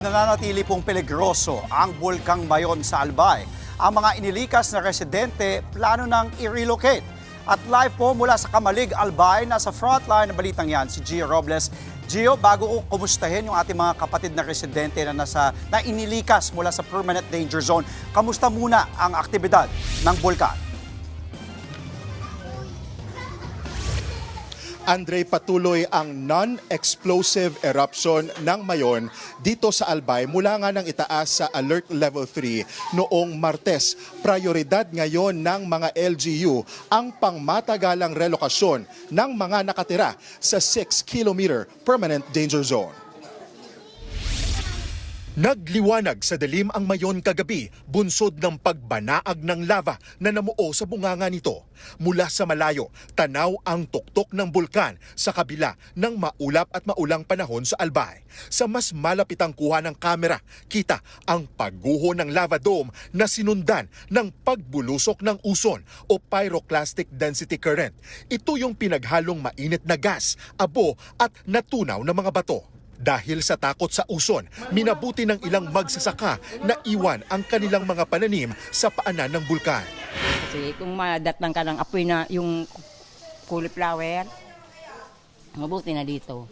Nananatili pong peligroso ang Bulkang Mayon sa Albay. Ang mga inilikas na residente plano nang i-relocate. At live po mula sa Kamalig, Albay, nasa frontline ng balitang yan si Gio Robles. Gio, bago ko kumustahin yung ating mga kapatid na residente na inilikas mula sa permanent danger zone, kamusta muna ang aktibidad ng bulkan? Andre, patuloy ang non-explosive eruption ng Mayon dito sa Albay mula nga nang itaas sa Alert Level 3 noong Martes. Prioridad ngayon ng mga LGU ang pangmatagalang relokasyon ng mga nakatira sa 6-kilometer permanent danger zone. Nagliwanag sa dilim ang Mayon kagabi, bunsod ng pagbanaag ng lava na namuo sa bunganga nito. Mula sa malayo, tanaw ang tuktok ng bulkan sa kabila ng maulap at maulang panahon sa Albay. Sa mas malapitang kuha ng kamera, kita ang pagguho ng lava dome na sinundan ng pagbulusok ng uson o pyroclastic density current. Ito yung pinaghalong mainit na gas, abo at natunaw na mga bato. Dahil sa takot sa uson, minabuti ng ilang magsasaka na iwan ang kanilang mga pananim sa paanan ng bulkan. Kasi kung madatnan ka ng apoy na yung cauliflower, mabuti na dito.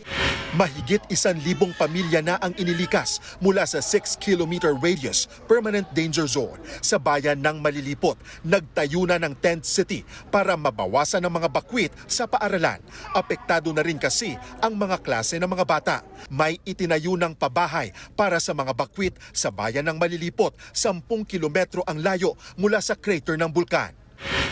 Mahigit 1,000 pamilya na ang inilikas mula sa 6-kilometer radius permanent danger zone sa bayan ng Malilipot. Nagtayo na ng tent city para mabawasan ang mga bakwit sa paaralan. Apektado na rin kasi ang mga klase ng mga bata. May itinayo ng pabahay para sa mga bakwit sa bayan ng Malilipot, 10 kilometro ang layo mula sa crater ng bulkan.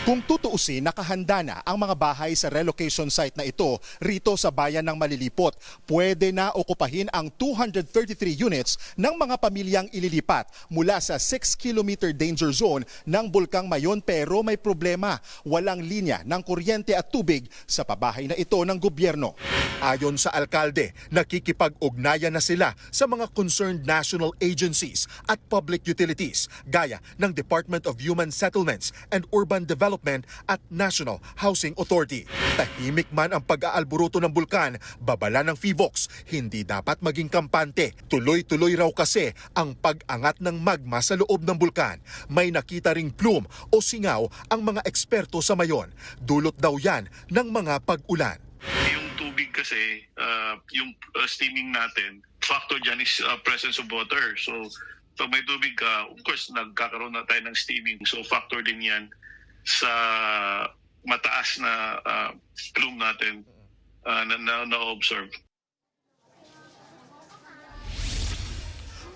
Kung tutuusin, nakahanda na ang mga bahay sa relocation site na ito rito sa bayan ng Malilipot. Pwede na okupahin ang 233 units ng mga pamilyang ililipat mula sa 6-kilometer danger zone ng Bulkang Mayon, pero may problema. Walang linya ng kuryente at tubig sa pabahay na ito ng gobyerno. Ayon sa alkalde, nakikipag-ugnayan na sila sa mga concerned national agencies at public utilities gaya ng Department of Human Settlements and Urban Development at National Housing Authority. Tahimik man ang pag-aalburuto ng bulkan, babala ng FIVOX, hindi dapat maging kampante. Tuloy-tuloy raw kasi ang pag-angat ng magma sa loob ng bulkan. May nakita ring plume o singaw ang mga eksperto sa Mayon. Dulot daw yan ng mga pag-ulan. Yung tubig kasi, yung steaming natin, factor dyan is presence of water. So, pag may tubig ka, of course, nagkakaroon na tayo ng steaming. So, factor din yan sa mataas na plume natin na-observe.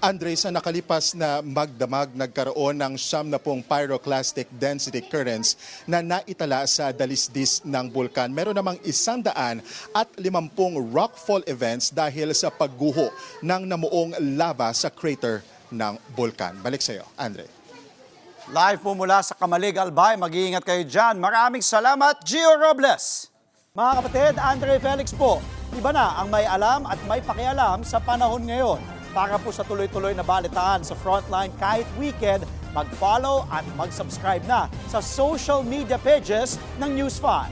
Andre, sa nakalipas na magdamag, nagkaroon ng 70 pyroclastic density currents na naitala sa dalisdis ng bulkan. Meron namang 150 rockfall events dahil sa pagguho ng namuong lava sa crater ng bulkan. Balik sa iyo, Andre. Live po mula sa Kamalig, Albay. Mag-iingat kayo dyan. Maraming salamat, Gio Robles. Mga kapatid, Andre Felix po. Iba na ang may alam at may pakialam sa panahon ngayon. Para po sa tuloy-tuloy na balitaan sa Frontline kahit weekend, mag-follow at mag-subscribe na sa social media pages ng News 5.